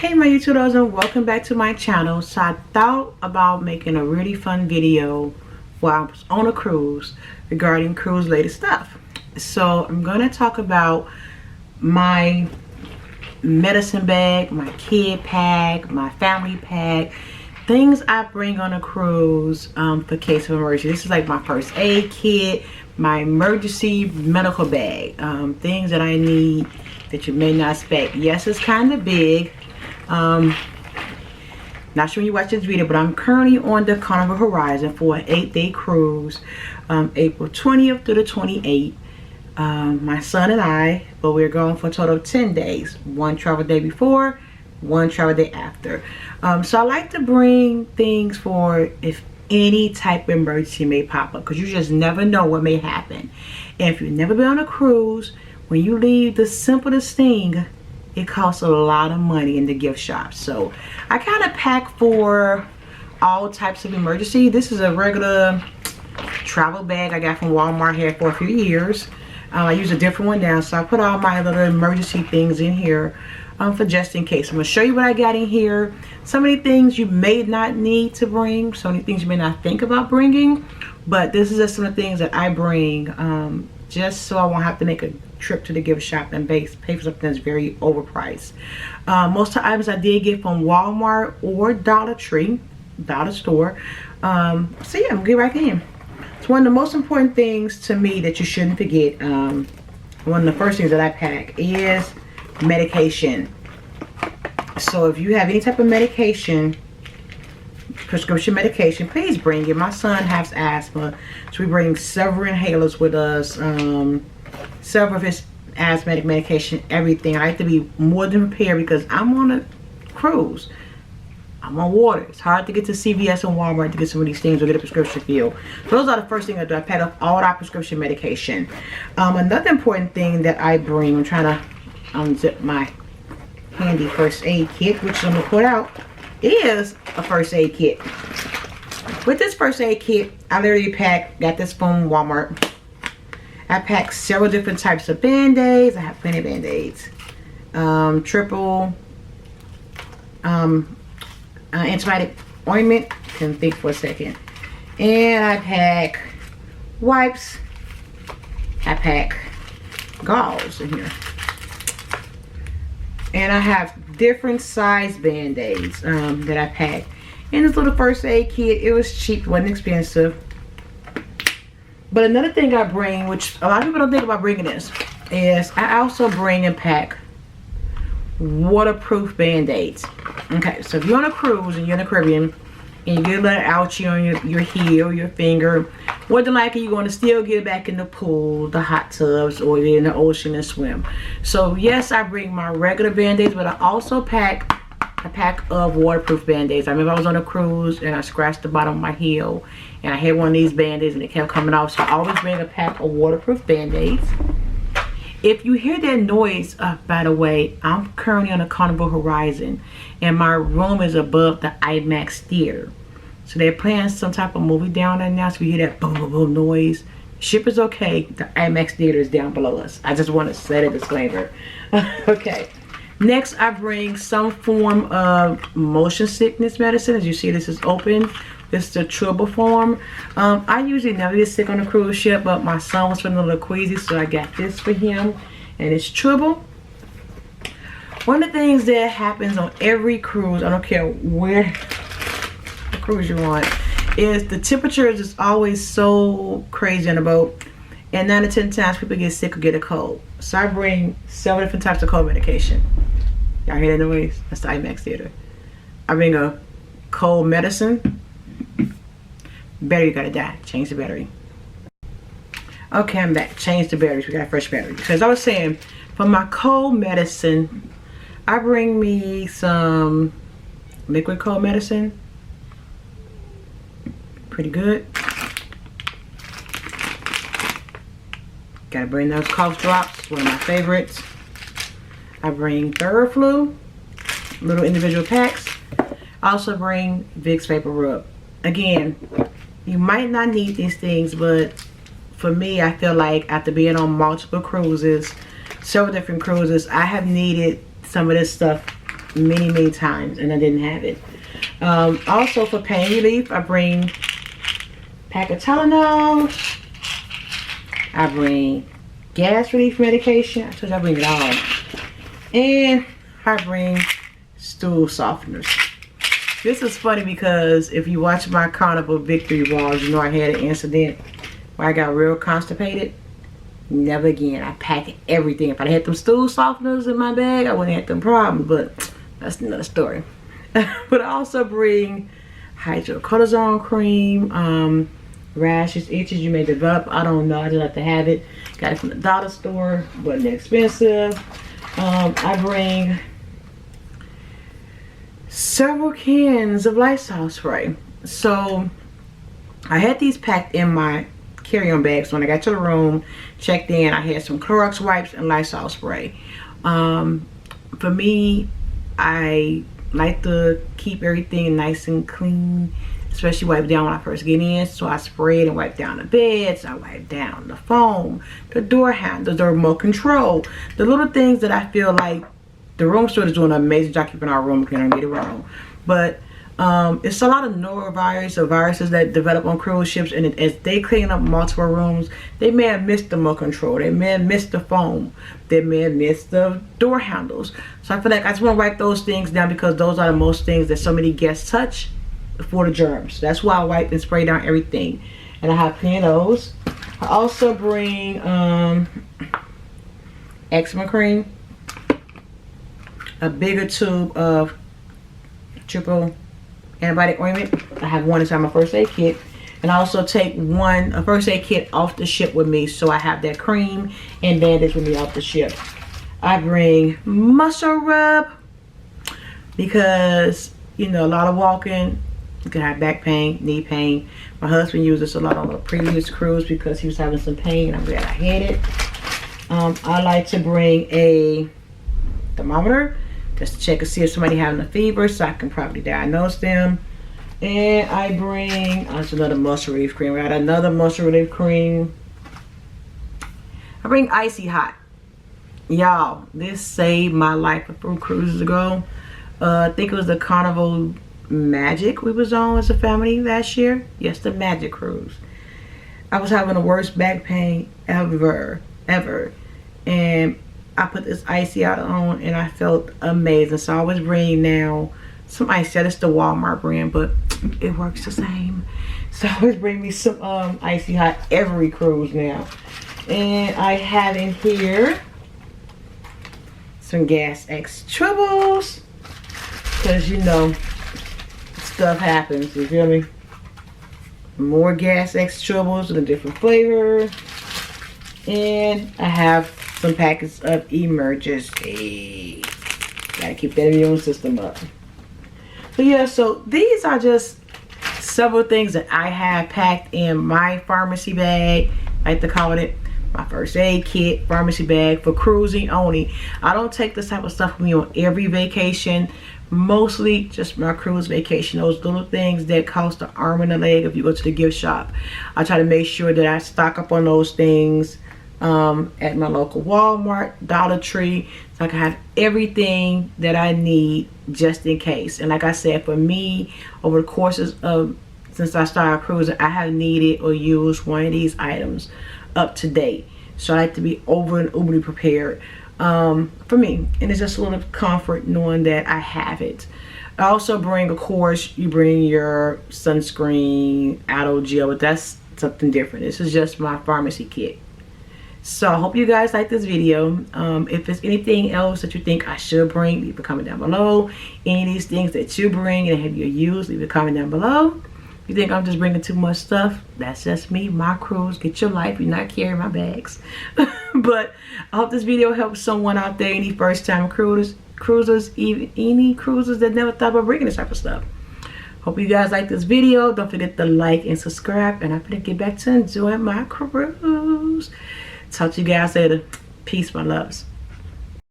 Hey my YouTubers, and welcome back to my channel. So I thought about making a really fun video while I was on a cruise regarding cruise related stuff. So I'm going to talk about my medicine bag, my kid pack, my family pack, things I bring on a cruise for case of emergency. This is like my first aid kit, my emergency medical bag, things that I need that you may not expect. Yes, it's kind of big. Not sure when you watch this video, but I'm currently on the Carnival Horizon for an 8-day cruise, April 20th through the 28th. My son and I, but we're going for a total of 10 days. One travel day before, one travel day after. So I like to bring things for if any type of emergency may pop up, because you just never know what may happen. And if you've never been on a cruise, when you leave, the simplest thing, it costs a lot of money in the gift shop. So I kind of pack for all types of emergency. This is a regular travel bag I got from Walmart here for a few years. I use a different one now, so I put all my little emergency things in here for just in case. I'm going to show you what I got in here. So many things you may not need to bring, so many things you may not think about bringing, but this is just some of the things that I bring just so I won't have to make a trip to the gift shop and pay for something that's very overpriced. Most of the items I did get from Walmart or Dollar Tree, Dollar Store. So yeah, I'm gonna get right in. It's one of the most important things to me that you shouldn't forget. One of the first things that I pack is medication. So if you have any type of medication, prescription medication, please bring it. My son has asthma, so we bring several inhalers with us, several of his asthmatic medication, everything. I like to be more than prepared because I'm on a cruise. I'm on water. It's hard to get to CVS and Walmart to get some of these things or get a prescription filled. So those are the first things I do. I pack up all our prescription medication. Another important thing that I bring, I'm trying to unzip my handy first aid kit, which I'm going to put out, is a first aid kit. With this first aid kit, I literally got this from Walmart. I packed several different types of band-aids. I have plenty of band-aids. Triple antibiotic ointment. Can think for a second. And I pack wipes. I pack gauze in here. And I have different size band-aids that I pack in this little first aid kit. It was cheap, wasn't expensive. But another thing I bring, which a lot of people don't think about bringing this, is I also bring and pack waterproof band-aids. Okay, so if you're on a cruise and you're in the Caribbean and you get a little ouchie on your heel, your finger, more than likely you're going to still get back in the pool, the hot tubs, or in the ocean and swim. So yes, I bring my regular band-aids, but I also pack a pack of waterproof band-aids. I remember I was on a cruise and I scratched the bottom of my heel and I had one of these band-aids and it kept coming off. So I always bring a pack of waterproof band-aids. If you hear that noise, by the way, I'm currently on a Carnival Horizon and my room is above the IMAX theater. So they're playing some type of movie down there now, so we hear that boom, boom, boom noise. Ship is okay. The IMAX theater is down below us. I just want to set a disclaimer. Okay. Next, I bring some form of motion sickness medicine. As you see, this is open. This is the chewable form. I usually never get sick on a cruise ship, but my son was feeling a little queasy, so I got this for him. And it's chewable. One of the things that happens on every cruise, I don't care where the cruise you're on, is the temperature is just always so crazy on the boat. And 9 to 10 times people get sick or get a cold. So I bring several different types of cold medication. Y'all hear that noise? That's the IMAX theater. I bring a cold medicine. Battery gotta die. Change the battery. Okay, I'm back. Change the batteries. We got a fresh battery. Because I was saying, for my cold medicine, I bring me some liquid cold medicine. Pretty good. Gotta bring those cough drops, one of my favorites. I bring Theraflu, little individual packs. I also bring Vicks Vapor Rub. Again, you might not need these things, but for me, I feel like after being on multiple cruises, several different cruises, I have needed some of this stuff many times and I didn't have it. Also for pain relief, I bring pack of Tylenol. I bring gas relief medication. I told you I bring it all. And I bring stool softeners. This is funny because if you watch my Carnival victory vlogs, you know I had an incident where I got real constipated. Never again. I packed everything. If I had them stool softeners in my bag, I wouldn't have them problems, but that's another story. But I also bring hydrocortisone cream, rashes, itches you may develop. I don't know. I just have to have it. Got it from the dollar store. Wasn't expensive. I bring several cans of Lysol spray. So I had these packed in my carry-on bag. So when I got to the room, checked in, I had some Clorox wipes and Lysol spray. For me, I like to keep everything nice and clean, especially wipe down when I first get in. So I sprayed and wiped down the beds, I wiped down the foam, the door handles, the remote control, the little things that I feel like the room steward is doing an amazing job keeping our room clean. Don't get it wrong, but it's a lot of norovirus or viruses that develop on cruise ships, and as they clean up multiple rooms, they may have missed the remote control, they may have missed the foam, they may have missed the door handles. So I feel like I just want to write those things down because those are the most things that so many guests touch for the germs. That's why I wipe and spray down everything, and I have plenty of those. I also bring eczema cream, a bigger tube of triple antibiotic ointment. I have one inside my first aid kit, and I also take a first aid kit off the ship with me, so I have that cream and bandage with me off the ship. I bring muscle rub because, you know, a lot of walking, you can have back pain, knee pain. My husband used this a lot on the previous cruise because he was having some pain. I'm glad I had it. I like to bring a thermometer just to check and see if somebody having a fever, so I can probably diagnose them. And I bring another muscle relief cream. I got another muscle relief cream. I bring Icy Hot. Y'all, this saved my life a few cruises ago. I think it was the Carnival Magic we was on as a family last year. Yes, the Magic cruise. I was having the worst back pain ever. And I put this Icy Hot on and I felt amazing. So I always bring now some Icy Hot. It's the Walmart brand, but it works the same. So I always bring me some Icy Hot every cruise now. And I have in here some Gas X Tribbles, because you know stuff happens, you feel me? More Gas X Tribbles in a different flavor. And I have some packets of Emergency. Gotta keep that immune system up. So yeah, so these are just several things that I have packed in my pharmacy bag. I like to call it my first aid kit pharmacy bag for cruising only. I don't take this type of stuff with me on every vacation. Mostly just my cruise vacation. Those little things that cost an arm and a leg if you go to the gift shop. I try to make sure that I stock up on those things at my local Walmart, Dollar Tree, so I can have everything that I need just in case. And like I said, for me, over the courses of since I started cruising, I have needed or used one of these items up to date. So I like to be over and overly prepared for me, and it's just a little comfort knowing that I have it. I also bring, of course, you bring your sunscreen, aloe gel, but that's something different. This is just my pharmacy kit. So I hope you guys like this video. If there's anything else that you think I should bring, leave a comment down below. Any of these things that you bring and have you used, leave a comment down below. If you think I'm just bringing too much stuff, that's just me, my cruise. Get your life. You're not carrying my bags. But I hope this video helps someone out there, any first time cruisers, even any cruisers that never thought about bringing this type of stuff. Hope you guys like this video. Don't forget to like and subscribe, and I'm gonna get back to enjoying my cruise. Talk to you guys later. Peace, my loves.